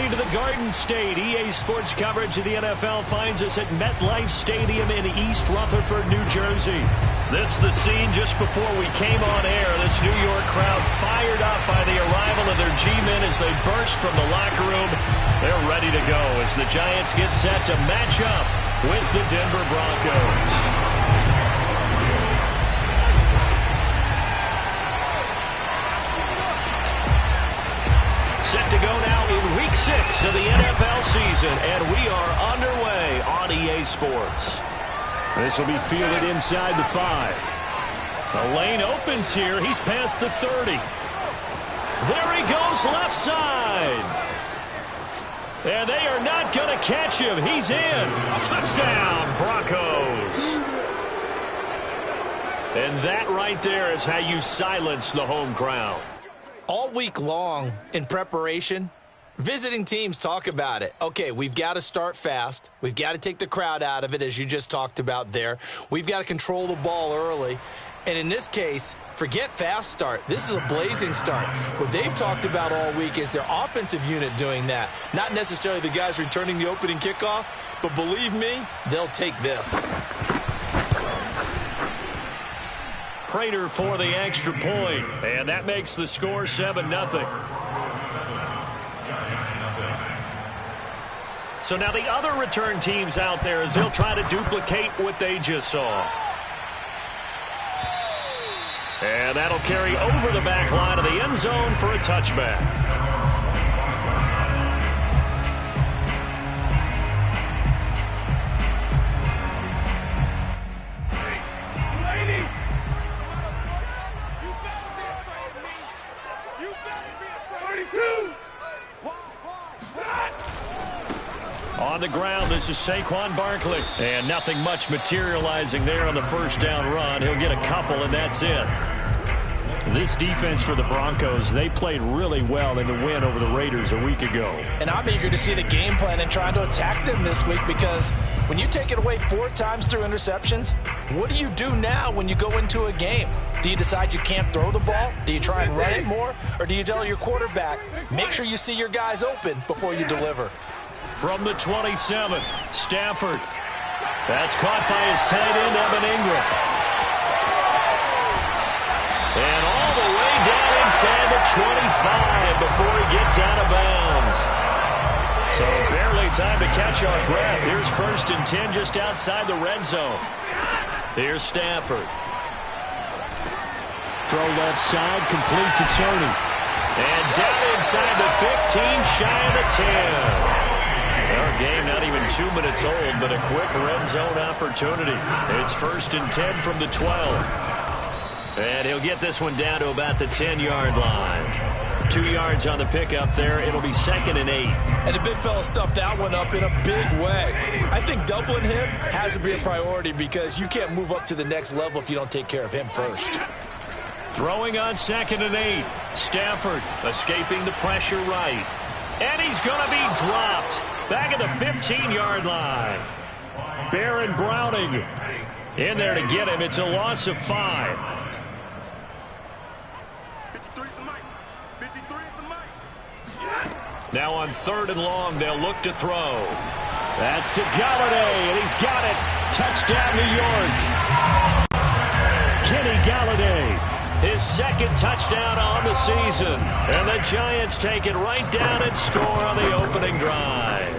returning to the Garden State. EA Sports coverage of the NFL finds us at MetLife Stadium in East Rutherford, New Jersey. This is the scene just before we came on air. This New York crowd fired up by the arrival of their G-men as they burst from the locker room. They're ready to go as the Giants get set to match up with the Denver Broncos. Set to go now in Week 6 of the NFL season, and we are underway on EA Sports. This will be fielded inside the 5. The lane opens here. He's past the 30. There he goes left side. And they are not going to catch him. He's in. Touchdown, Broncos. And that right there is how you silence the home crowd. All week long in preparation, visiting teams talk about it. Okay, we've got to start fast. We've got to take the crowd out of it, as you just talked about there. We've got to control the ball early. And in this case, forget fast start. This is a blazing start. What they've talked about all week is their offensive unit doing that. Not necessarily the guys returning the opening kickoff, but believe me, they'll take this. Prater for the extra point, and that makes the score 7-0. So now the other return teams out there as they'll try to duplicate what they just saw. And that'll carry over the back line of the end zone for a touchback. On the ground, this is Saquon Barkley. And nothing much materializing there on the first down run. He'll get a couple, and that's it. This defense for the Broncos, they played really well in the win over the Raiders a week ago. And I'm eager to see the game plan and trying to attack them this week, because when you take it away 4 times through interceptions, what do you do now when you go into a game? Do you decide you can't throw the ball? Do you try and run it more? Or do you tell your quarterback, make sure you see your guys open before you deliver? From the 27, Stafford. That's caught by his tight end, Evan Ingram. And all the way down inside the 25 before he gets out of bounds. So barely time to catch our breath. Here's 1st and 10 just outside the red zone. Here's Stafford. Throw left side, complete to Tony. And down inside the 15, shy of the 10. Our game not even 2 minutes old, but a quick red zone opportunity. It's 1st and 10 from the 12. And he'll get this one down to about the 10-yard line. 2 yards on the pickup there. It'll be 2nd and 8. And the big fella stuffed that one up in a big way. I think doubling him has to be a priority, because you can't move up to the next level if you don't take care of him first. Throwing on 2nd and 8. Stafford escaping the pressure right. And he's going to be dropped. Back at the 15-yard line. Baron Browning in there to get him. It's a loss of 5. 53 is the mic. 53 is the mic. Now on 3rd and long, they'll look to throw. That's to Galladay, and he's got it. Touchdown, New York. Kenny Galladay. His 2nd touchdown on the season. And the Giants take it right down and score on the opening drive.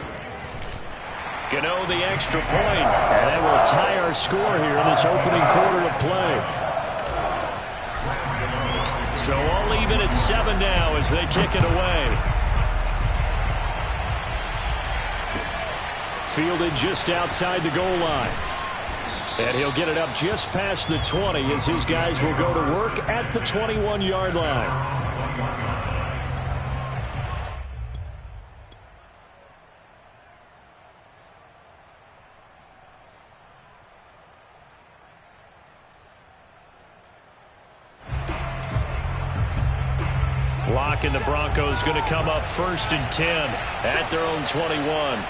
Gano the extra point. And that will tie our score here in this opening quarter of play. So all even at 7 now as they kick it away. Fielded just outside the goal line. And he'll get it up just past the 20 as his guys will go to work at the 21-yard line. Lock and the Broncos going to come up 1st and 10 at their own 21.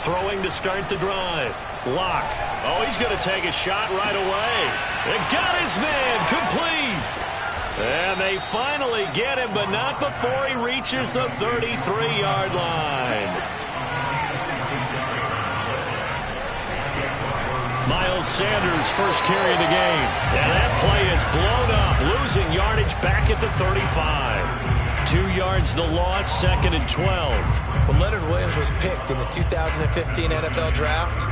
Throwing to start the drive. Lock. Oh, he's going to take a shot right away. And got his man complete. And they finally get him, but not before he reaches the 33-yard line. Miles Sanders' first carry of the game. And that play is blown up, losing yardage back at the 35. 2 yards the loss, 2nd and 12. When Leonard Williams was picked in the 2015 NFL Draft,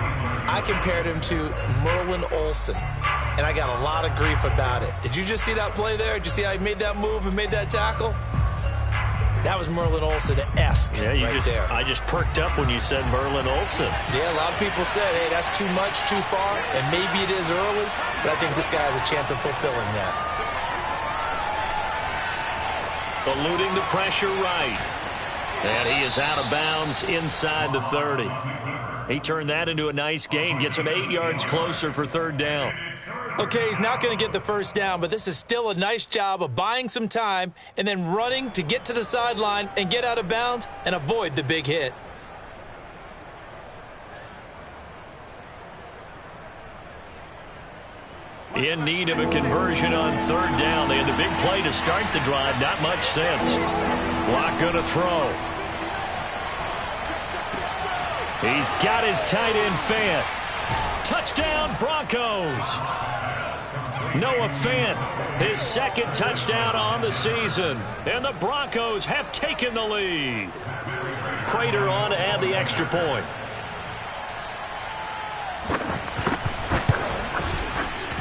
I compared him to Merlin Olsen, and I got a lot of grief about it. Did you just see that play there? Did you see how he made that move and made that tackle? That was Merlin Olsen-esque there. I just perked up when you said Merlin Olsen. Yeah, a lot of people said, hey, that's too much, too far, and maybe it is early, but I think this guy has a chance of fulfilling that. Eluding the pressure right. And he is out of bounds inside the 30. He turned that into a nice gain, gets him 8 yards closer for 3rd down. Okay, he's not going to get the first down, but this is still a nice job of buying some time and then running to get to the sideline and get out of bounds and avoid the big hit. In need of a conversion on 3rd down. They had the big play to start the drive. Not much sense. Lock going to throw. He's got his tight end Fant. Touchdown, Broncos. Noah Fant, his 2nd touchdown on the season. And the Broncos have taken the lead. Prater on to add the extra point.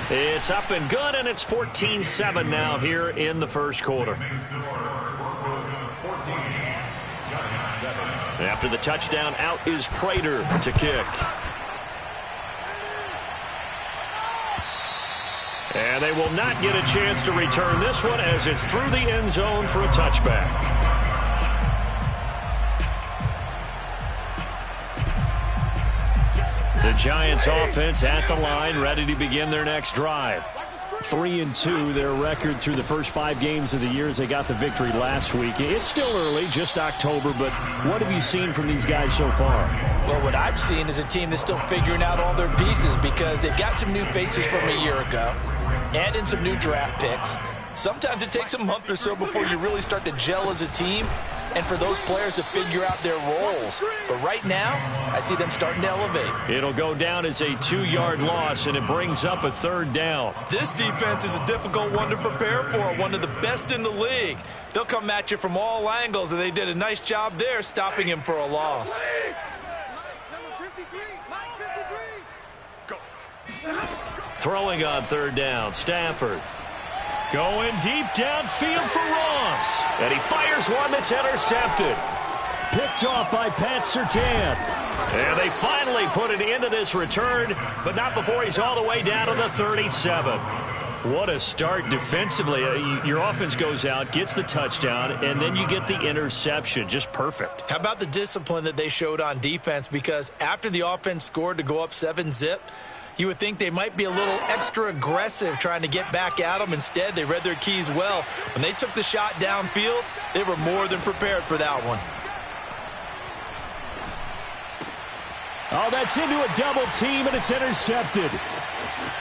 It's up and good, and it's 14-7 now here in the first quarter. After the touchdown, out is Prater to kick. And they will not get a chance to return this one as it's through the end zone for a touchback. The Giants offense at the line, ready to begin their next drive. 3-2, their record through the first 5 games of the year as they got the victory last week. It's still early, just October, but what have you seen from these guys so far? Well, what I've seen is a team that's still figuring out all their pieces because they've got some new faces from a year ago, add in some new draft picks. Sometimes it takes a month or so before you really start to gel as a team and for those players to figure out their roles. But right now, I see them starting to elevate. It'll go down as a 2-yard loss, and it brings up a 3rd down. This defense is a difficult one to prepare for, one of the best in the league. They'll come at you from all angles, and they did a nice job there stopping him for a loss. Throwing on 3rd down, Stafford. Going deep downfield for Ross. And he fires one that's intercepted. Picked off by Pat Surtain. And they finally put an end to this return, but not before he's all the way down to the 37. What a start defensively. Your offense goes out, gets the touchdown, and then you get the interception. Just perfect. How about the discipline that they showed on defense? Because after the offense scored to go up 7-zip, you would think they might be a little extra aggressive trying to get back at them. Instead, they read their keys well. When they took the shot downfield, they were more than prepared for that one. Oh, that's into a double team, and it's intercepted.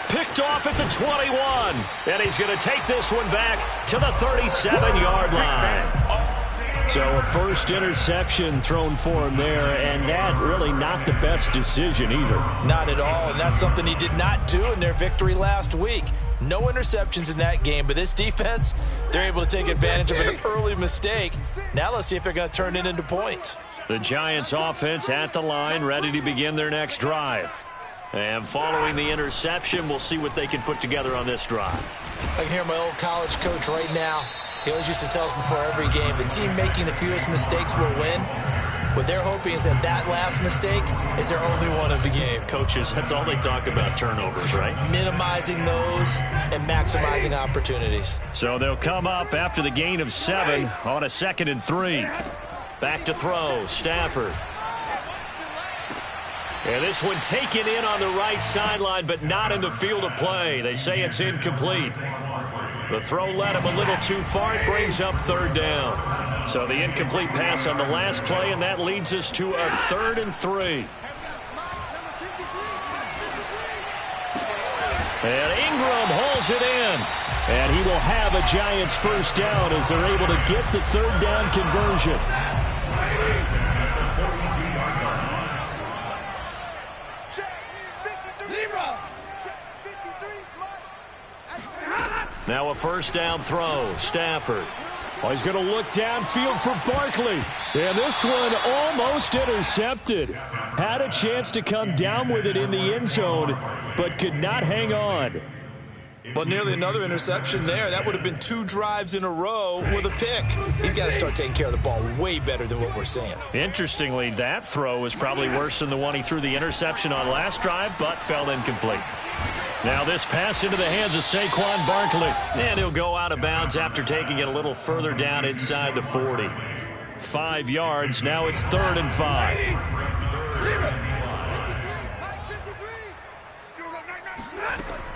Picked off at the 21. And he's going to take this one back to the 37-yard line. So a first interception thrown for him there, and that really not the best decision either. Not at all, and that's something he did not do in their victory last week. No interceptions in that game, but this defense, they're able to take advantage of an early mistake. Now let's see if they're going to turn it into points. The Giants offense at the line, ready to begin their next drive. And following the interception, we'll see what they can put together on this drive. I can hear my old college coach right now. He always used to tell us before every game, the team making the fewest mistakes will win. What they're hoping is that last mistake is their only one of the game. Coaches, that's all they talk about, turnovers, right? Minimizing those and maximizing opportunities. So they'll come up after the gain of 7 on a 2nd and 3. Back to throw, Stafford. And this one taken in on the right sideline, but not in the field of play. They say it's incomplete. The throw led him a little too far. It brings up 3rd down. So the incomplete pass on the last play, and that leads us to a 3rd and 3. And Ingram hauls it in. And he will have a Giants first down as they're able to get the third down conversion. Now a first down throw. Stafford. Oh, he's going to look downfield for Barkley. And this one almost intercepted. Had a chance to come down with it in the end zone, but could not hang on. Well, nearly another interception there. That would have been 2 drives in a row with a pick. He's got to start taking care of the ball way better than what we're seeing. Interestingly, that throw was probably worse than the one he threw the interception on last drive, but fell incomplete. Now this pass into the hands of Saquon Barkley. And he'll go out of bounds after taking it a little further down inside the 40. 5 yards. Now it's 3rd and 5.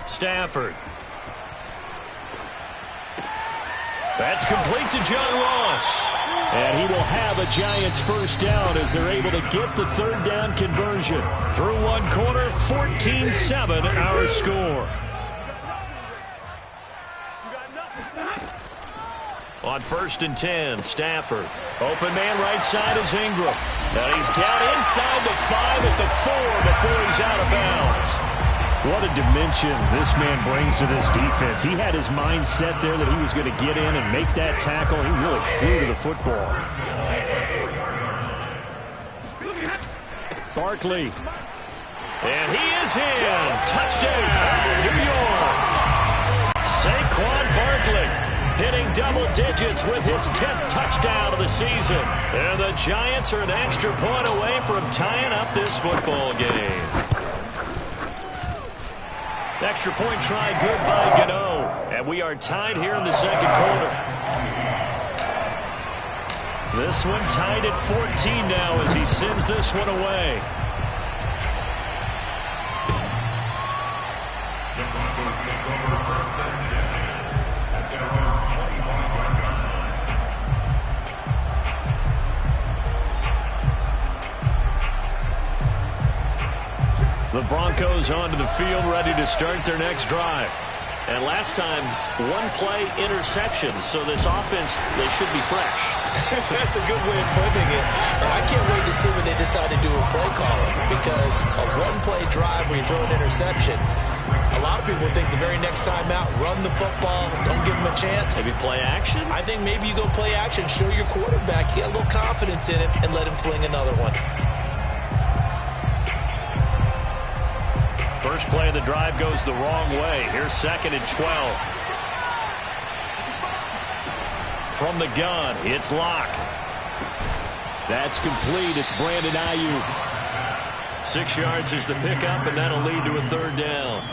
Stafford. That's complete to John Ross. And he will have a Giants first down as they're able to get the third down conversion. Through one quarter, 14-7 our score. On 1st and 10, Stafford. Open man right side is Ingram. Now he's down inside the 5 at the 4 before he's out of bounds. What a dimension this man brings to this defense. He had his mind set there that he was going to get in and make that tackle. He really flew to the football. Barkley. And he is in. Touchdown, New York. Saquon Barkley hitting double digits with his 10th touchdown of the season. And the Giants are an extra point away from tying up this football game. Extra point try good by Gano. And we are tied here in the second quarter. This one tied at 14 now as he sends this one away. The Broncos onto the field, ready to start their next drive. And last time, 1-play interception, so this offense, they should be fresh. That's a good way of putting it. And I can't wait to see what they decide to do with play calling, because a 1-play drive where you throw an interception, a lot of people think the very next time out, run the football, don't give them a chance. Maybe play action? I think maybe you go play action, show your quarterback, get a little confidence in him, and let him fling another one. First play of the drive goes the wrong way. Here's 2nd and 12. From the gun, it's Locke. That's complete. It's Brandon Ayuk. 6 yards is the pickup, and that'll lead to a 3rd down.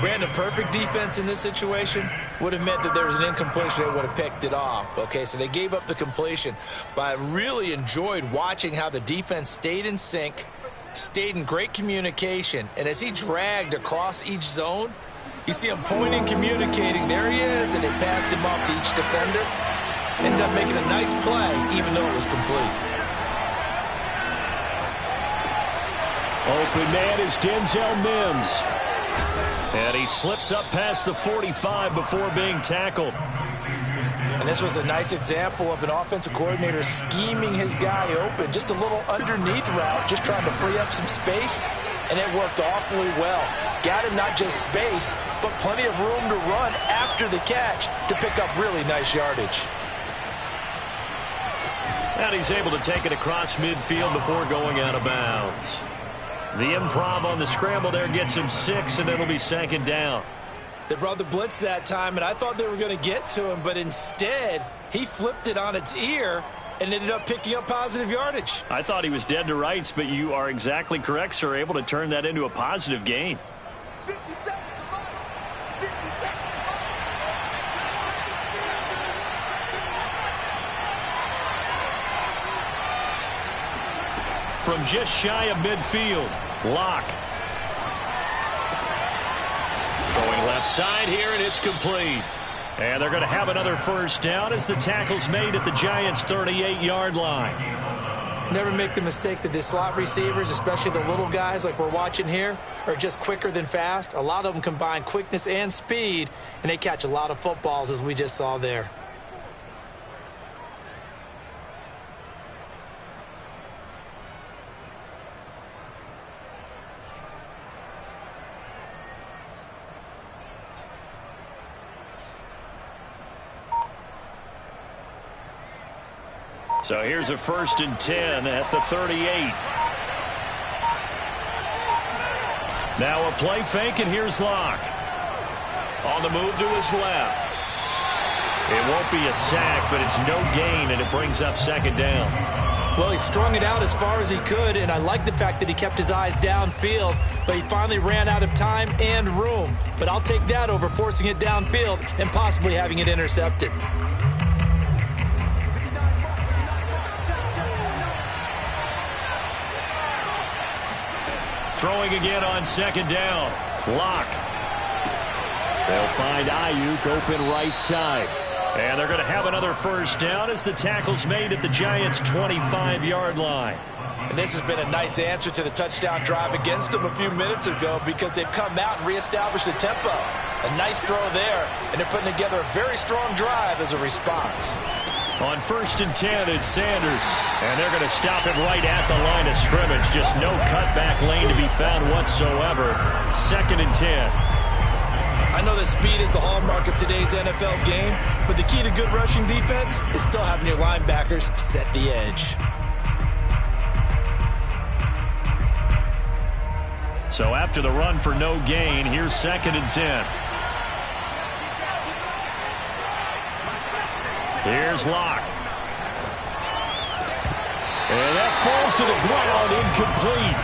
Brandon, perfect defense in this situation would have meant that there was an incompletion. They would have picked it off. Okay, so they gave up the completion. But I really enjoyed watching how the defense stayed in sync, stayed in great communication, and as he dragged across each zone, you see him pointing, communicating. There he is, and they passed him off to each defender. Ended up making a nice play, even though it was complete. Open man is Denzel Mims. And he slips up past the 45 before being tackled. And this was a nice example of an offensive coordinator scheming his guy open. Just a little underneath route, just trying to free up some space, and it worked awfully well. Got him not just space, but plenty of room to run after the catch to pick up really nice yardage. And he's able to take it across midfield before going out of bounds. The improv on the scramble there gets him 6, and it'll be 2nd down. They brought the blitz that time, and I thought they were going to get to him, but instead, he flipped it on its ear and ended up picking up positive yardage. I thought he was dead to rights, but you are exactly correct, sir. Able to turn that into a positive gain. 50 seconds. 50 seconds. From just shy of midfield, Locke. Throwing left side here, and it's complete. And they're going to have another first down as the tackle's made at the Giants' 38-yard line. Never make the mistake that the slot receivers, especially the little guys like we're watching here, are just quicker than fast. A lot of them combine quickness and speed, and they catch a lot of footballs, as we just saw there. So here's a 1st and 10 at the 38. Now a play fake, and here's Locke. On the move to his left. It won't be a sack, but it's no gain, and it brings up 2nd down. Well, he strung it out as far as he could, and I like the fact that he kept his eyes downfield, but he finally ran out of time and room. But I'll take that over forcing it downfield and possibly having it intercepted. Throwing again on 2nd down. Locke. They'll find Ayuk open right side. And they're going to have another 1st down as the tackle's made at the Giants' 25-yard line. And this has been a nice answer to the touchdown drive against them a few minutes ago because they've come out and reestablished the tempo. A nice throw there, and they're putting together a very strong drive as a response. On 1st and 10, it's Sanders. And they're going to stop him right at the line of scrimmage. Just no cutback lane to be found whatsoever. 2nd and 10. I know that speed is the hallmark of today's NFL game, but the key to good rushing defense is still having your linebackers set the edge. So after the run for no gain, here's 2nd and 10. Here's Locke. And that falls to the ground, incomplete.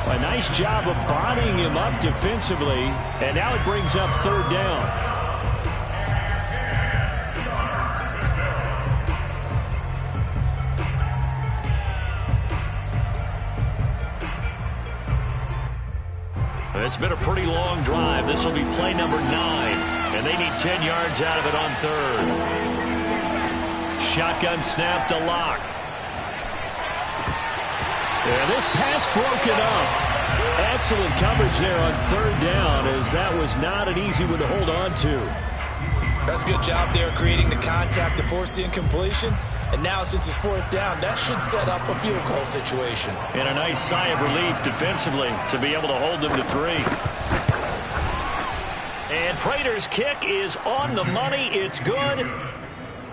A nice job of bodying him up defensively, and now it brings up 3rd down. It's been a pretty long drive. This will be play number 9, and they need 10 yards out of it on 3rd. Shotgun snap to Locke. And this pass broken up. Excellent coverage there on 3rd down, as that was not an easy one to hold on to. That's a good job there creating the contact to force the incompletion. And now since it's 4th down, that should set up a field goal situation. And a nice sigh of relief defensively to be able to hold them to 3. And Prater's kick is on the money. It's good.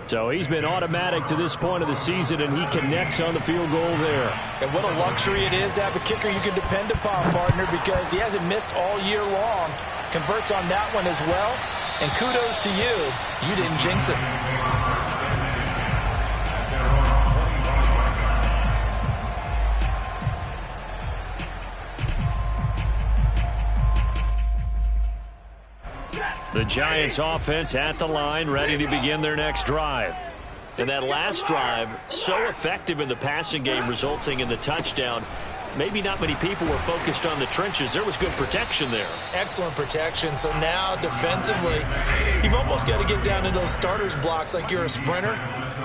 So he's been automatic to this point of the season, and he connects on the field goal there. And what a luxury it is to have a kicker you can depend upon, partner, because he hasn't missed all year long. Converts on that one as well. And kudos to you. You didn't jinx it. The Giants offense at the line, ready to begin their next drive. And that last drive, so effective in the passing game, resulting in the touchdown. Maybe not many people were focused on the trenches. There was good protection there. Excellent protection. So now defensively, you've almost got to get down to those starters blocks like you're a sprinter.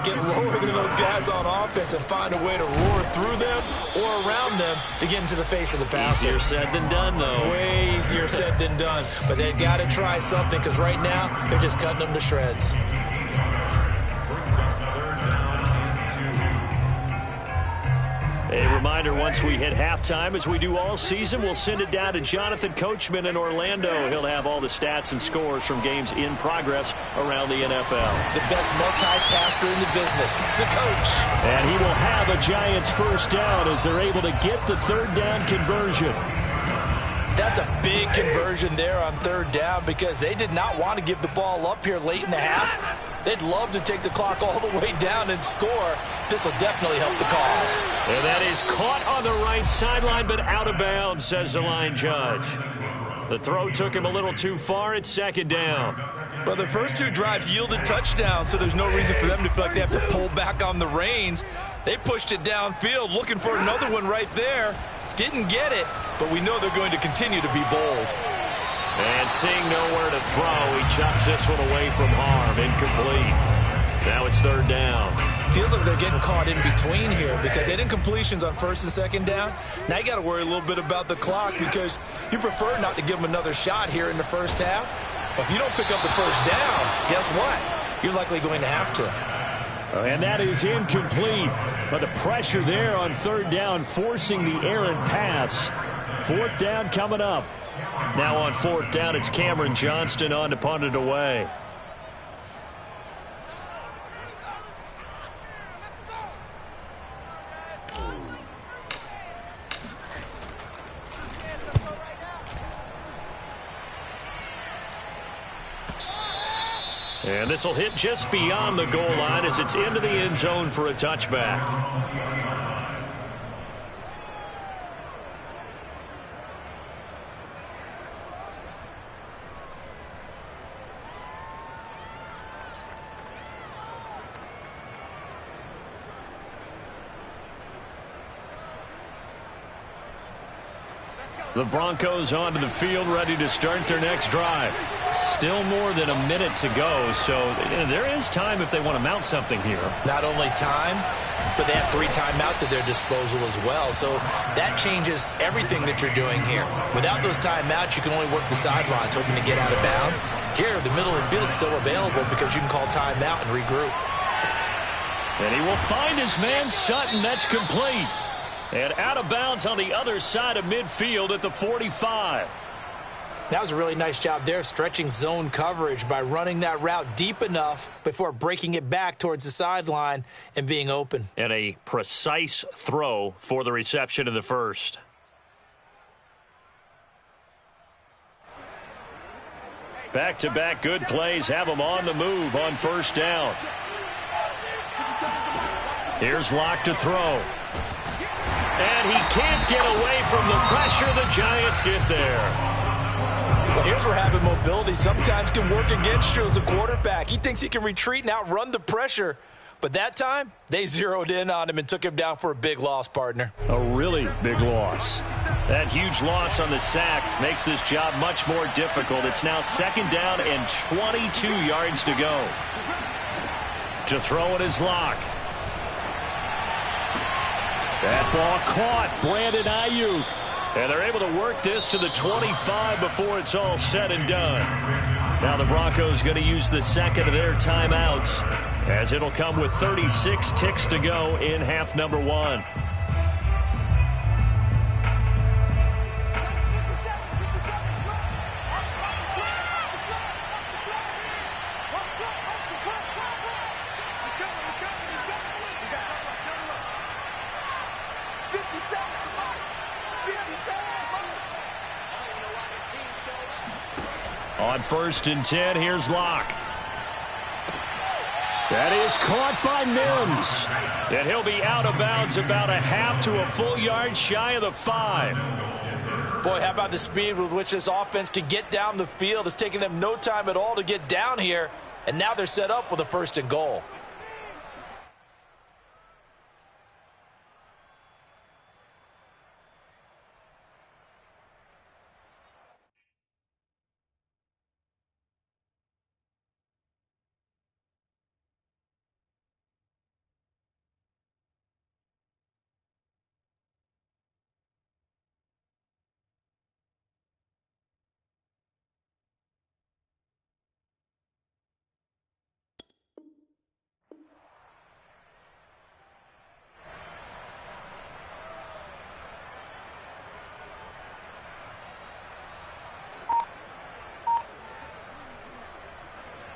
Get lower than those guys on offense and find a way to roar through them or around them to get into the face of the passer. Easier said than done, though. Way easier said than done. But they've got to try something because right now they're just cutting them to shreds. A reminder, once we hit halftime, as we do all season, we'll send it down to Jonathan Coachman in Orlando. He'll have all the stats and scores from games in progress around the NFL. The best multitasker in the business, the coach. And he will have a Giants 1st down as they're able to get the 3rd down conversion. That's a big conversion there on 3rd down because they did not want to give the ball up here late in the half. They'd love to take the clock all the way down and score. This will definitely help the cause. And that is caught on the right sideline, but out of bounds, says the line judge. The throw took him a little too far. It's 2nd down. Well, the first 2 drives yielded touchdowns, so there's no reason for them to feel like they have to pull back on the reins. They pushed it downfield, looking for another one right there. Didn't get it, but we know they're going to continue to be bold. And seeing nowhere to throw, he chucks this one away from harm. Incomplete. Now it's 3rd down. Feels like they're getting caught in between here because they didn't completions on first and second down. Now you got to worry a little bit about the clock because you prefer not to give them another shot here in the first half. But if you don't pick up the first down, guess what? You're likely going to have to. And that is incomplete. But the pressure there on third down, forcing the errant pass. Fourth down coming up. Now on fourth down, it's Cameron Johnston on to punt it away. And this will hit just beyond the goal line as it's into the end zone for a touchback. The Broncos onto the field, ready to start their next drive. Still more than a minute to go, so there is time if they want to mount something here. Not only time, but they have 3 timeouts at their disposal as well, so that changes everything that you're doing here. Without those timeouts, you can only work the sidelines, hoping to get out of bounds. Here, the middle of the field is still available because you can call timeout and regroup. And he will find his man Sutton. That's complete. And out of bounds on the other side of midfield at the 45. That was a really nice job there, stretching zone coverage by running that route deep enough before breaking it back towards the sideline and being open. And a precise throw for the reception in the first. Back-to-back good plays have them on the move on first down. Here's Locke to throw. And he can't get away from the pressure. The Giants get there. Well, here's where having mobility sometimes can work against you as a quarterback. He thinks he can retreat and outrun the pressure. But that time, they zeroed in on him and took him down for a big loss, partner. A really big loss. That huge loss on the sack makes this job much more difficult. It's now second down and 22 yards to go. To throw it is Locke. That ball caught. Brandon Ayuk. And they're able to work this to the 25 before it's all said and done. Now the Broncos going to use the second of their timeouts as it'll come with 36 ticks to go in half number 1. On first and 10, here's Locke. That is caught by Mims. And he'll be out of bounds about a half to a full yard shy of the 5. Boy, how about the speed with which this offense can get down the field? It's taken them no time at all to get down here. And now they're set up with a first and goal.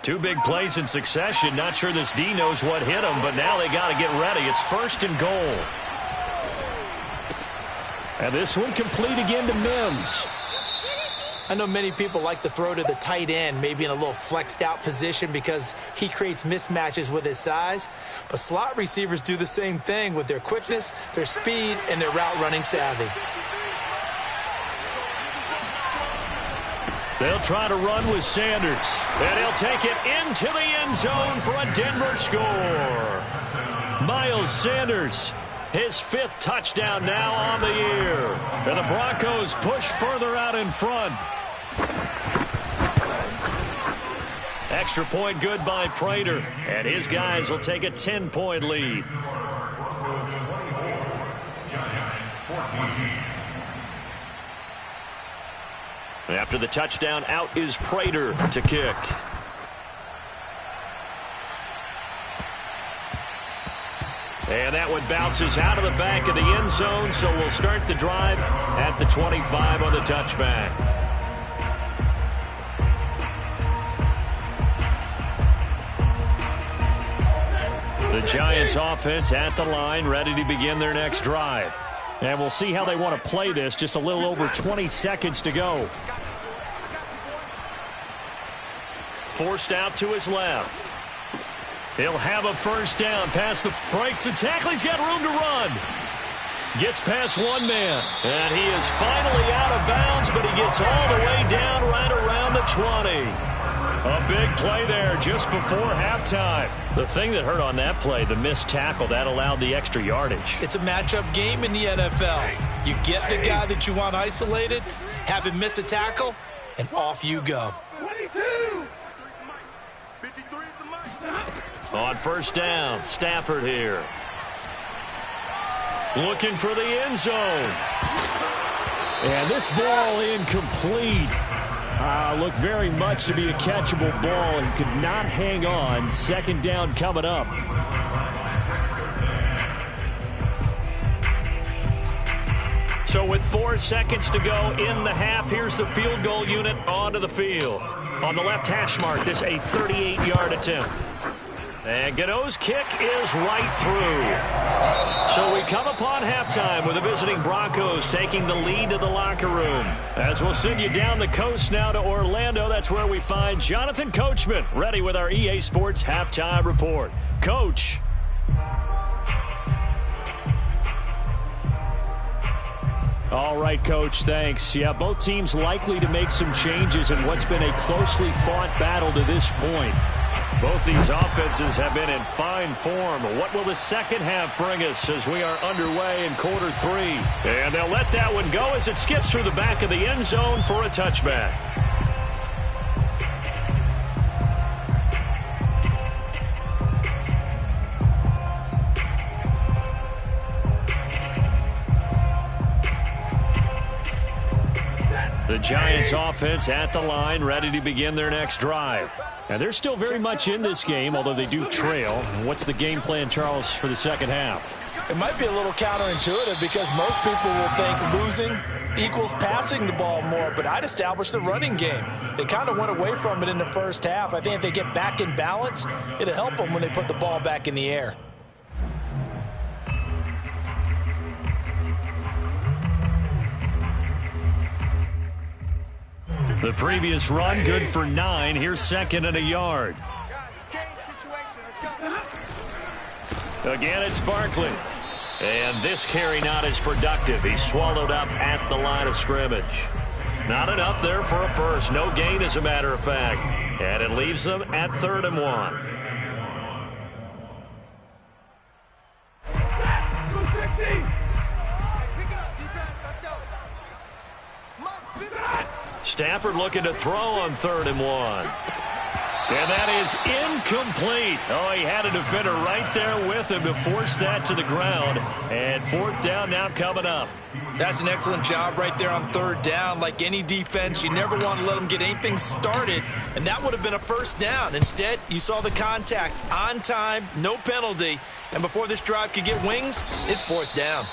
Two big plays in succession. Not sure this D knows what hit him, but now they got to get ready. It's first and goal. And this one complete again to Mims. I know many people like to throw to the tight end, maybe in a little flexed out position because he creates mismatches with his size. But slot receivers do the same thing with their quickness, their speed, and their route running savvy. They'll try to run with Sanders. And he'll take it into the end zone for a Denver score. Miles Sanders, his 5th touchdown now on the year. And the Broncos push further out in front. Extra point good by Prater, and his guys will take a 10-point lead. After the touchdown, out is Prater to kick. And that one bounces out of the back of the end zone, so we'll start the drive at the 25 on the touchback. The Giants offense at the line, ready to begin their next drive. And we'll see how they want to play this. Just a little over 20 seconds to go. Forced out to his left. He'll have a first down. Breaks the tackle. He's got room to run. Gets past one man. And he is finally out of bounds, but he gets all the way down right around the 20. A big play there just before halftime. The thing that hurt on that play, the missed tackle, that allowed the extra yardage. It's a matchup game in the NFL. You get the guy that you want isolated, have him miss a tackle, and off you go. 22. 53 is the mic. On first down, Stafford here. Looking for the end zone. And this ball incomplete. Looked very much to be a catchable ball and could not hang on. Second down coming up. So with 4 seconds to go in the half, here's the field goal unit onto the field. On the left hash mark, this a 38-yard attempt. And Gano's kick is right through. So we come upon halftime with the visiting Broncos taking the lead to the locker room. As we'll send you down the coast now to Orlando, that's where we find Jonathan Coachman ready with our EA Sports halftime report. Coach. All right, Coach, thanks. Yeah, both teams likely to make some changes in what's been a closely fought battle to this point. Both these offenses have been in fine form. What will the second half bring us as we are underway in quarter 3? And they'll let that one go as it skips through the back of the end zone for a touchback. The Giants offense at the line, ready to begin their next drive. And they're still very much in this game, although they do trail. What's the game plan, Charles, for the second half? It might be a little counterintuitive because most people will think losing equals passing the ball more, but I'd establish the running game. They kind of went away from it in the first half. I think if they get back in balance, it'll help them when they put the ball back in the air. The previous run, good for 9. Here's second and a yard. Again, it's Barkley. And this carry not as productive. He's swallowed up at the line of scrimmage. Not enough there for a first. No gain, as a matter of fact. And it leaves them at 3rd and 1. Stafford looking to throw on 3rd and 1. And that is incomplete. Oh, he had a defender right there with him to force that to the ground. And 4th down now coming up. That's an excellent job right there on 3rd down. Like any defense, you never want to let them get anything started. And that would have been a first down. Instead, you saw the contact on time, no penalty. And before this drive could get wings, it's 4th down.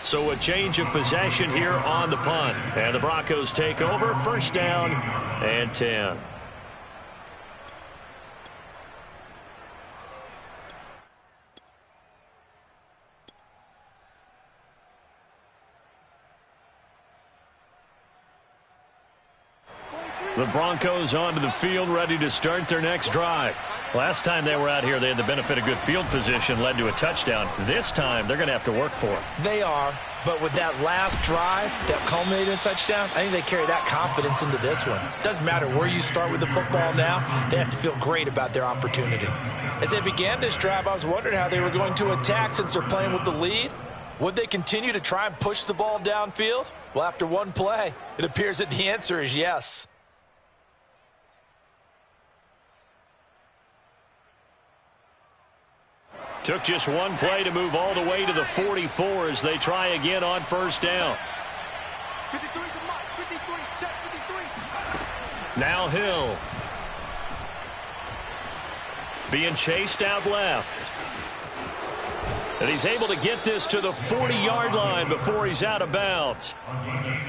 So a change of possession here on the punt. And the Broncos take over, 1st down and 10. The Broncos onto the field, ready to start their next drive. Last time they were out here, they had the benefit of good field position, led to a touchdown. This time, they're going to have to work for it. They are, but with that last drive that culminated in a touchdown, I think they carry that confidence into this one. Doesn't matter where you start with the football now, they have to feel great about their opportunity. As they began this drive, I was wondering how they were going to attack since they're playing with the lead. Would they continue to try and push the ball downfield? Well, after one play, it appears that the answer is yes. Took just one play to move all the way to the 44 as they try again on first down. 53 to Mike. 53. Check 53. Now Hill. Being chased out left. And he's able to get this to the 40-yard line before he's out of bounds.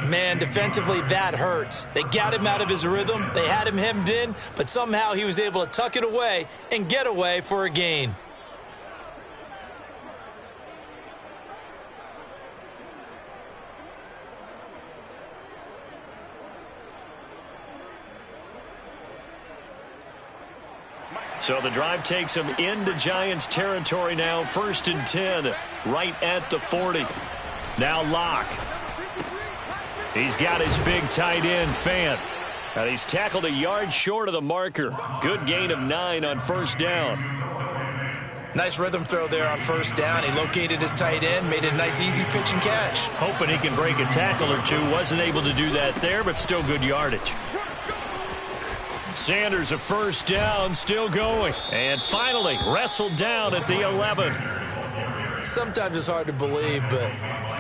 Man, defensively, that hurts. They got him out of his rhythm. They had him hemmed in, but somehow he was able to tuck it away and get away for a gain. So the drive takes him into Giants territory now. 1st and 10, right at the 40. Now Locke. He's got his big tight end, Fant. And he's tackled a yard short of the marker. Good gain of 9 on first down. Nice rhythm throw there on first down. He located his tight end, made it a nice easy pitch and catch. Hoping he can break a tackle or two. Wasn't able to do that there, but still good yardage. Sanders a first down, still going. And finally wrestled down at the 11. Sometimes it's hard to believe, but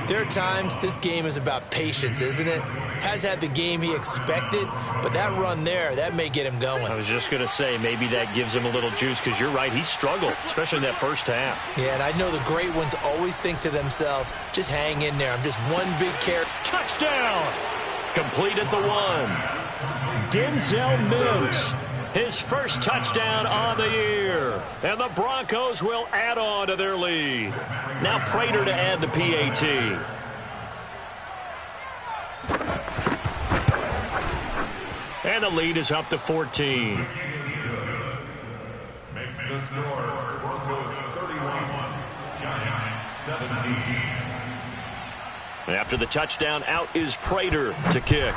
there are times this game is about patience, isn't it? Has had the game he expected, but that run there, that may get him going. I was just going to say, maybe that gives him a little juice, because you're right, he struggled, especially in that first half. Yeah, and I know the great ones always think to themselves, just hang in there. I'm just one big carry. Touchdown! Complete at the 1. Denzel Mims, his first touchdown on the year. And the Broncos will add on to their lead. Now Prater to add the PAT. And the lead is up to 14. Makes the score. Broncos 31. Giants 17. After the touchdown, out is Prater to kick.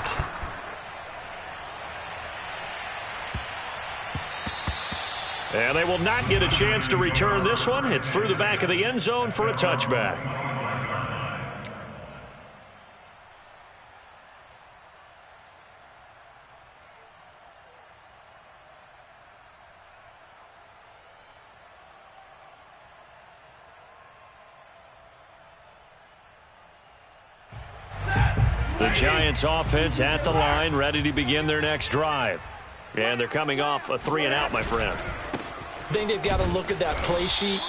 And they will not get a chance to return this one. It's through the back of the end zone for a touchback. The Giants offense at the line, ready to begin their next drive. And they're coming off a 3-and-out, my friend. I think they've got to look at that play sheet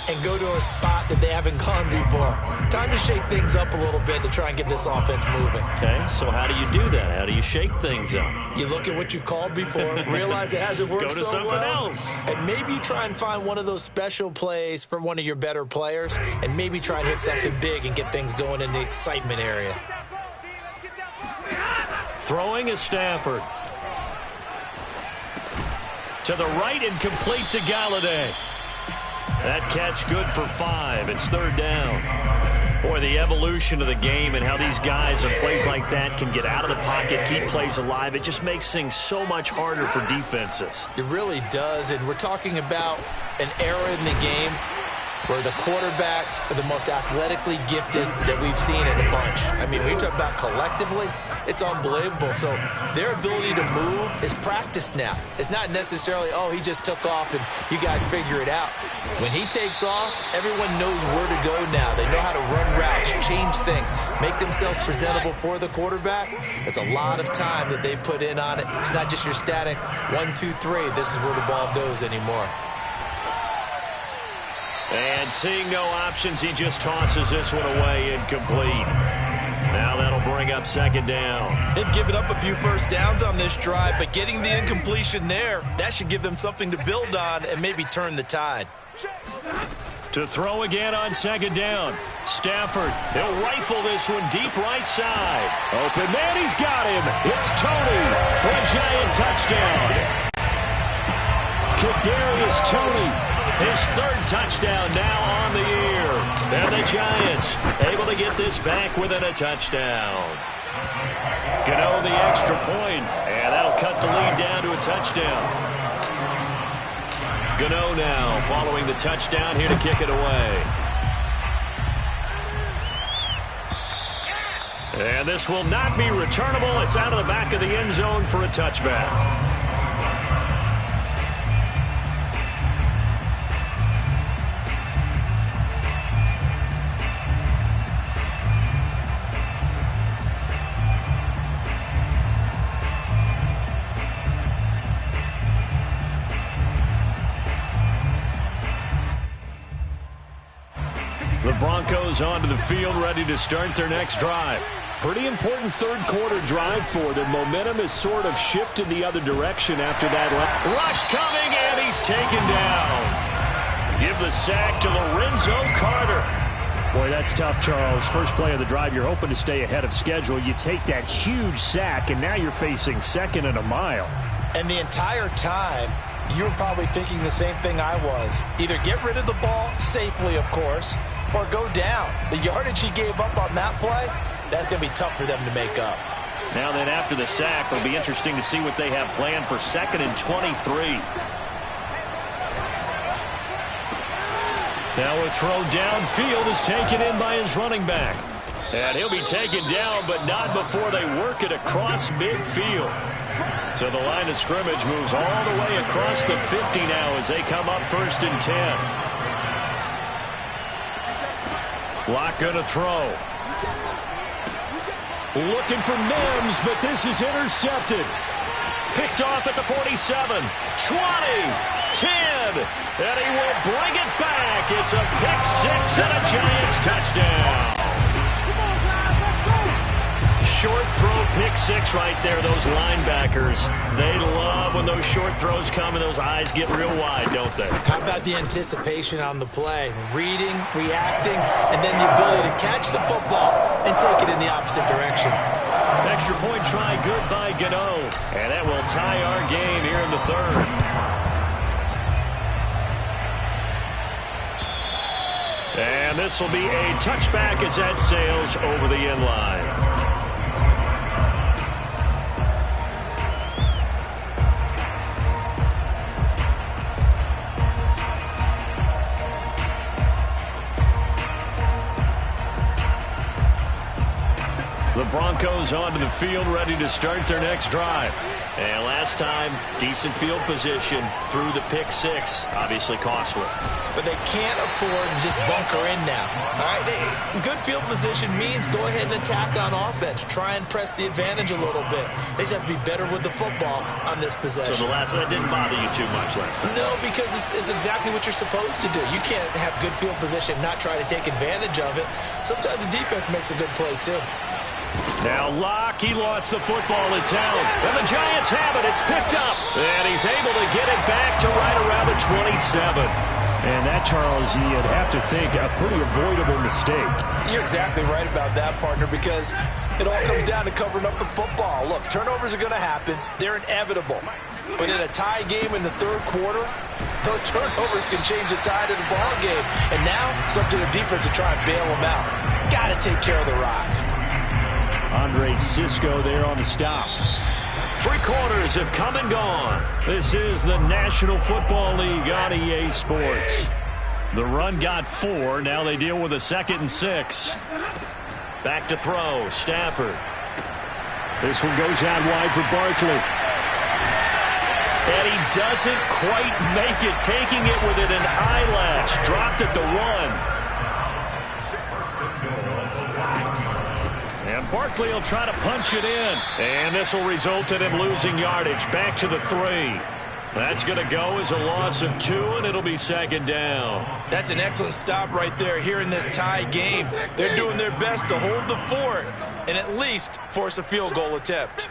and go to a spot that they haven't gone before. Time to shake things up a little bit to try and get this offense moving. Okay, so how do you do that? How do you shake things up? You look at what you've called before, realize it hasn't worked Go to so something well, else. and maybe you try and find one of those special plays for one of your better players, and maybe try and hit something big and get things going in the excitement area. Throwing is Stafford. To the right and complete to Galladay. That catch good for 5. It's 3rd down. Boy, the evolution of the game and how these guys on plays like that can get out of the pocket, keep plays alive, it just makes things so much harder for defenses. It really does, and we're talking about an era in the game where the quarterbacks are the most athletically gifted that we've seen in a bunch. I mean, when you talk about collectively, it's unbelievable. So their ability to move is practiced now. It's not necessarily, oh, he just took off and you guys figure it out. When he takes off, everyone knows where to go now. They know how to run routes, change things, make themselves presentable for the quarterback. It's a lot of time that they put in on it. It's not just your static 1, 2, 3. This is where the ball goes anymore. And seeing no options, he just tosses this one away incomplete. Now that'll bring up 2nd down. They've given up a few first downs on this drive, but getting the incompletion there, that should give them something to build on and maybe turn the tide. To throw again on 2nd down. Stafford, he'll rifle this one deep right side. Open man, he's got him. It's Tony for a Giant touchdown. Kadarius Toney, his 3rd touchdown now on the year. And the Giants able to get this back within a touchdown. Gano the extra point, and that'll cut the lead down to a touchdown. Gano now following the touchdown here to kick it away. And this will not be returnable. It's out of the back of the end zone for a touchback. The Broncos onto the field, ready to start their next drive. Pretty important third quarter drive for them. Momentum has sort of shifted the other direction after that. Rush coming, and he's taken down. Give the sack to Lorenzo Carter. Boy, that's tough, Charles. First play of the drive, you're hoping to stay ahead of schedule. You take that huge sack, and now you're facing second and a mile. And the entire time, you were probably thinking the same thing I was. Either get rid of the ball, safely, of course, or go down. The yardage he gave up on that play, that's going to be tough for them to make up. Now then, after the sack, it'll be interesting to see what they have planned for 2nd and 23. Now a throw downfield is taken in by his running back. And he'll be taken down, but not before they work it across midfield. So the line of scrimmage moves all the way across the 50 now as they come up 1st and 10. Lock gonna throw. Looking for Mims, but this is intercepted. Picked off at the 47, 20, 10, and he will bring it back. It's a pick six and a Giants touchdown. Short throw pick six right there. Those linebackers, they love when those short throws come and those eyes get real wide, don't they? How about the anticipation on the play? Reading, reacting, and then the ability to catch the football and take it in the opposite direction. Extra point try good by Gano. And that will tie our game here in the 3rd. And this will be a touchback as that sails over the end line. The Broncos onto the field, ready to start their next drive. And last time, decent field position through the pick six. Obviously costly. But they can't afford to just bunker in now. All right, good field position means go ahead and attack on offense. Try and press the advantage a little bit. They just have to be better with the football on this possession. So that didn't bother you too much last time? No, because it's exactly what you're supposed to do. You can't have good field position, not try to take advantage of it. Sometimes the defense makes a good play, too. Now Locke, he lost the football. It's out. And the Giants have it. It's picked up. And he's able to get it back to right around the 27. And that, Charles, you'd have to think a pretty avoidable mistake. You're exactly right about that, partner, because it all comes down to covering up the football. Look, turnovers are going to happen. They're inevitable. But in a tie game in the 3rd quarter, those turnovers can change the tide of the ball game. And now it's up to the defense to try and bail them out. Got to take care of the rock. Andre Cisco there on the stop. 3 quarters have come and gone. This is the National Football League on EA Sports. The run got 4. Now they deal with a 2nd and 6. Back to throw. Stafford. This one goes out wide for Barkley. And he doesn't quite make it. Taking it within an eyelash. Dropped at the 1. And Barkley will try to punch it in. And this will result in him losing yardage. Back to the 3. That's going to go as a loss of 2, and it'll be 2nd down. That's an excellent stop right there here in this tie game. They're doing their best to hold the fort and at least force a field goal attempt.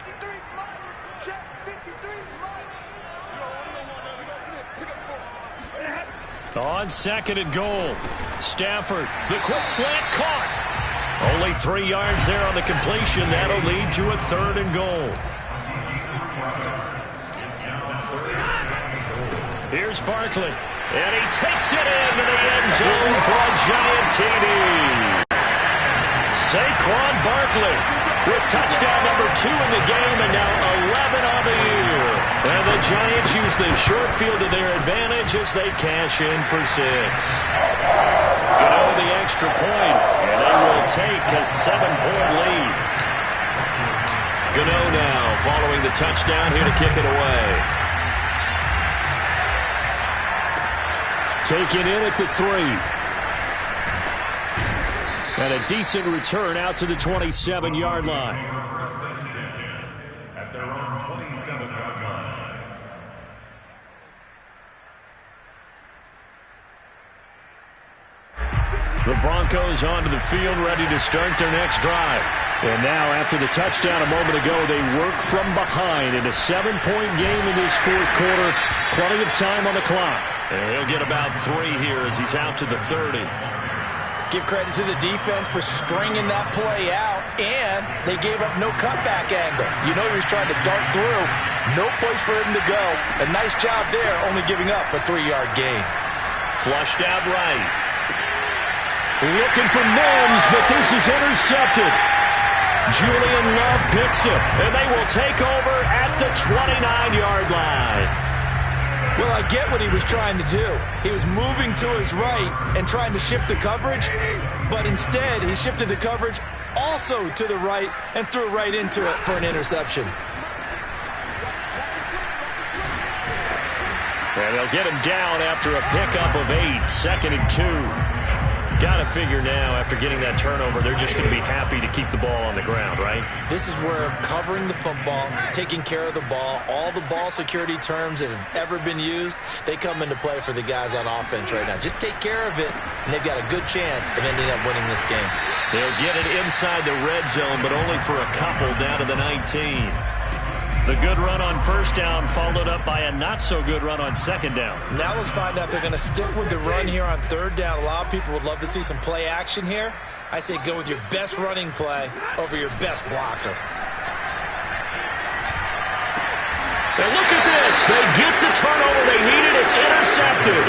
On 2nd and goal. Stafford, the quick slant caught. Only 3 yards there on the completion. That'll lead to a 3rd and goal. Here's Barkley. And he takes it into the end zone for a Giant TD. Saquon Barkley with touchdown number 2 in the game and now 11 on the year. And the Giants use the short field to their advantage as they cash in for 6. Gano the extra point, and they will take a 7-point lead. Gano now following the touchdown here to kick it away. Taken in at the 3. And a decent return out to the 27-yard line. At their own 27-yard line. The Broncos onto the field, ready to start their next drive. And now, after the touchdown a moment ago, they work from behind in a 7-point game in this fourth quarter. Plenty of time on the clock. And he'll get about 3 here as he's out to the 30. Give credit to the defense for stringing that play out, and they gave up no cutback angle. You know he was trying to dart through. No place for him to go. A nice job there, only giving up a 3-yard gain. Flushed out right. Looking for Mims, but this is intercepted. Julian Love picks it, and they will take over at the 29-yard line. Well, I get what he was trying to do. He was moving to his right and trying to shift the coverage, but instead he shifted the coverage also to the right and threw right into it for an interception. And they'll get him down after a pickup of 8, 2nd and 2. Got to figure now, after getting that turnover, they're just going to be happy to keep the ball on the ground, right? This is where covering the football, taking care of the ball, all the ball security terms that have ever been used, they come into play for the guys on offense right now. Just take care of it, and they've got a good chance of ending up winning this game. They'll get it inside the red zone, but only for a couple down to the 19. The good run on first down followed up by a not-so-good run on second down. Now let's find out if they're going to stick with the run here on third down. A lot of people would love to see some play action here. I say go with your best running play over your best blocker. And look at this. They get the turnover they needed. It's intercepted.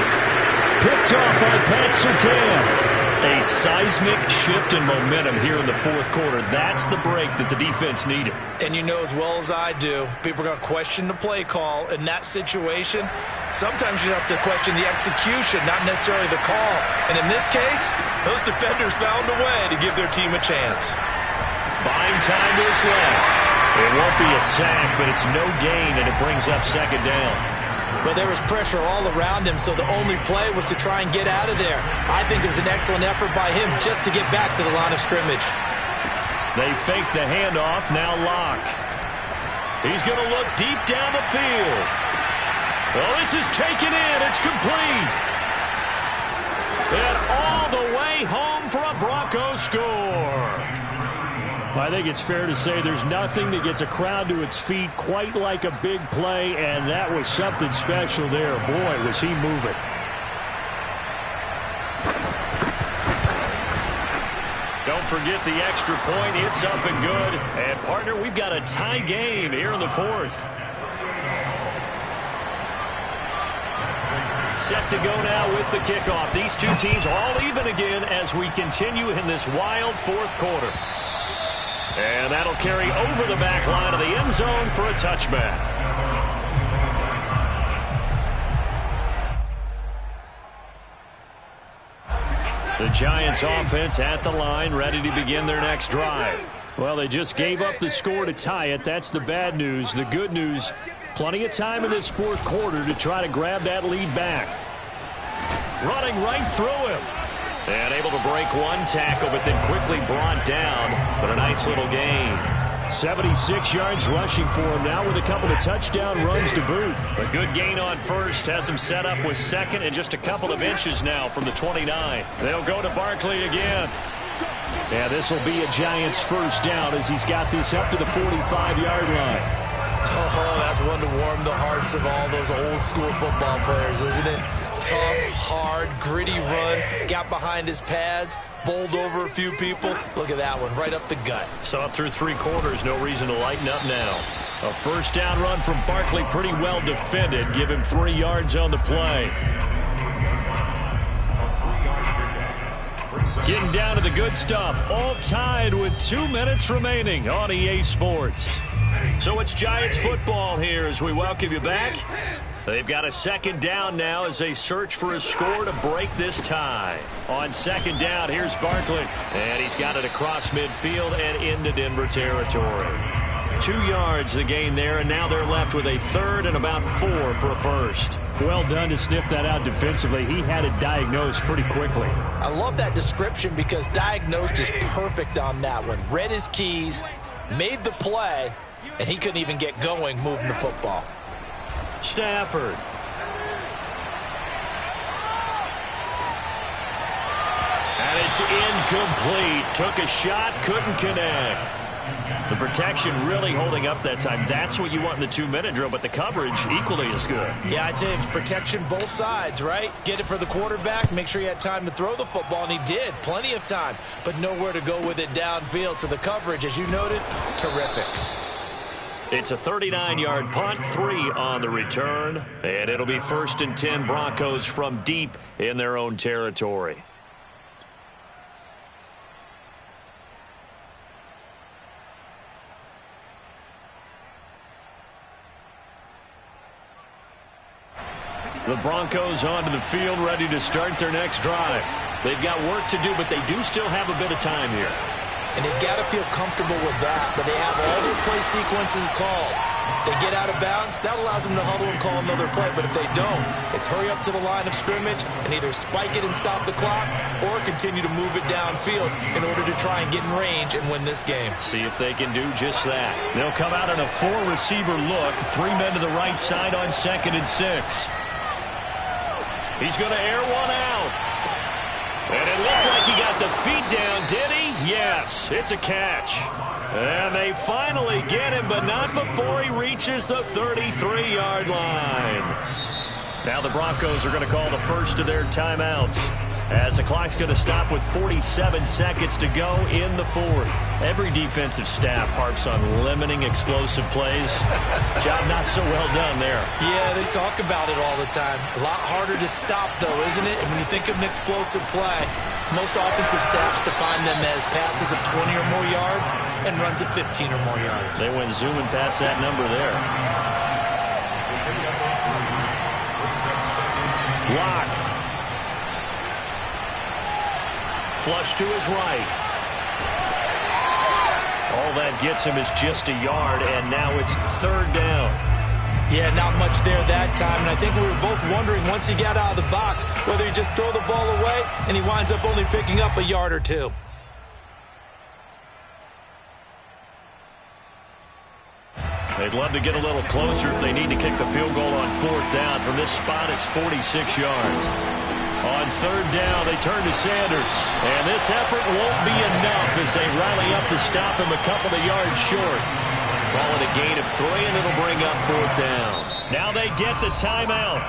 Picked off by Pat Surtain. A seismic shift in momentum here in the fourth quarter. That's the break that the defense needed. And you know as well as I do, people are going to question the play call in that situation. Sometimes you have to question the execution, not necessarily the call. And in this case, those defenders found a way to give their team a chance. Buying time is left. It won't be a sack, but it's no gain, and it brings up second down. But there was pressure all around him, so the only play was to try and get out of there. I think it was an excellent effort by him just to get back to the line of scrimmage. They fake the handoff, now Locke. He's going to look deep down the field. Well, this is taken in. It's complete. And all the way home for a Broncos score. I think it's fair to say there's nothing that gets a crowd to its feet quite like a big play, and that was something special there. Boy, was he moving. Don't forget the extra point. It's up and good. And, partner, we've got a tie game here in the fourth. Set to go now with the kickoff. These two teams are all even again as we continue in this wild fourth quarter. And that'll carry over the back line of the end zone for a touchback. The Giants offense at the line, ready to begin their next drive. Well, they just gave up the score to tie it. That's the bad news. The good news, plenty of time in this fourth quarter to try to grab that lead back. Running right through him. And able to break one tackle, but then quickly brought down. But a nice little gain. 76 yards rushing for him now with a couple of touchdown runs to boot. A good gain on first has him set up with second and just a couple of inches now from the 29. They'll go to Barkley again. Yeah, this will be a Giants first down as he's got this up to the 45-yard line. Oh, that's one to warm the hearts of all those old school football players, isn't it? Tough, hard, gritty run, got behind his pads, bowled over a few people. Look at that one, right up the gut. Saw it through 3 quarters, no reason to lighten up now. A first down run from Barkley, pretty well defended. Give him 3 yards on the play. Getting down to the good stuff, all tied with 2 minutes remaining on EA Sports. So it's Giants football here as we welcome you back. They've got a second down now as they search for a score to break this tie. On second down, here's Barkley. And he's got it across midfield and into Denver territory. 2 yards the gain there, and now they're left with a third and about 4 for a first. Well done to sniff that out defensively. He had it diagnosed pretty quickly. I love that description because diagnosed is perfect on that one. Read his keys, made the play, and he couldn't even get going moving the football. Stafford. And it it's incomplete. Took a shot, couldn't connect. The protection really holding up that time. That's what you want in the 2-minute drill, but the coverage equally as good. Yeah, I'd say it's protection both sides, right? Get it for the quarterback, make sure he had time to throw the football, and he did. Plenty of time, but nowhere to go with it downfield. So the coverage, as you noted, terrific. It's a 39-yard punt, 3 on the return, and it'll be 1st and 10 Broncos from deep in their own territory. The Broncos onto the field, ready to start their next drive. They've got work to do, but they do still have a bit of time here. And they've got to feel comfortable with that, but they have all their play sequences called. If they get out of bounds, that allows them to huddle and call another play, but if they don't, it's hurry up to the line of scrimmage and either spike it and stop the clock or continue to move it downfield in order to try and get in range and win this game. See if they can do just that. They'll come out in a 4-receiver look, 3 men to the right side on 2nd and 6. He's going to air one out. And it looked like he got the feet down, did he? Yes, it's a catch. And they finally get him, but not before he reaches the 33-yard line. Now the Broncos are going to call the first of their timeouts, as the clock's going to stop with 47 seconds to go in the 4th. Every defensive staff harps on limiting explosive plays. Job not so well done there. Yeah, they talk about it all the time. A lot harder to stop, though, isn't it? And when you think of an explosive play, most offensive staffs define them as passes of 20 or more yards and runs of 15 or more yards. They went zooming past that number there. Lock. Flush to his right. All that gets him is just a yard, and now it's 3rd down. Yeah, not much there that time, and I think we were both wondering once he got out of the box whether he just throw the ball away and he winds up only picking up a yard or 2. They'd love to get a little closer if they need to kick the field goal on 4th down. From this spot, it's 46 yards. On 3rd down, they turn to Sanders. And this effort won't be enough as they rally up to stop him a couple of yards short. Call it a gain of 3, and it'll bring up 4th down. Now they get the timeout.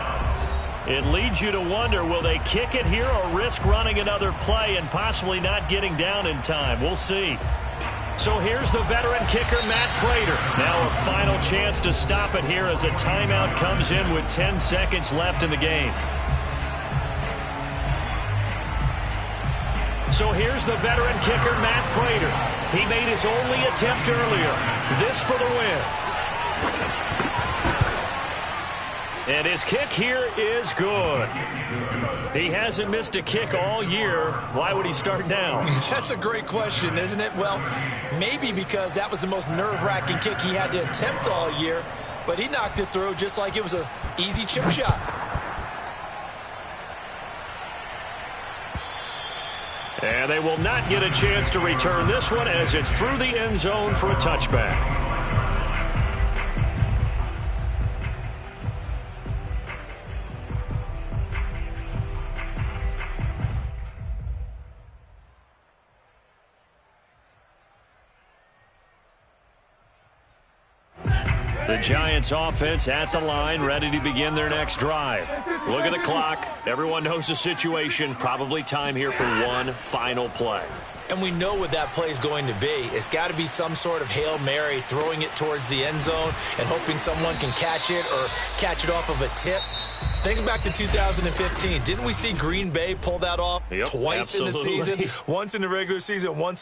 It leads you to wonder, will they kick it here or risk running another play and possibly not getting down in time? We'll see. So here's the veteran kicker, Matt Prater. Now a final chance to stop it here as a timeout comes in with 10 seconds left in the game. So here's the veteran kicker, Matt Prater. He made his only attempt earlier. This for the win. And his kick here is good. He hasn't missed a kick all year. Why would he start now? That's a great question, isn't it? Well, maybe because that was the most nerve-wracking kick he had to attempt all year, but he knocked it through just like it was an easy chip shot. And they will not get a chance to return this one as it's through the end zone for a touchback. The Giants offense at the line, ready to begin their next drive. Look at the clock. Everyone knows the situation. Probably time here for one final play. And we know what that play is going to be. It's got to be some sort of Hail Mary, throwing it towards the end zone and hoping someone can catch it or catch it off of a tip. Think back to 2015. Didn't we see Green Bay pull that off twice in the season? Once in the regular season, once in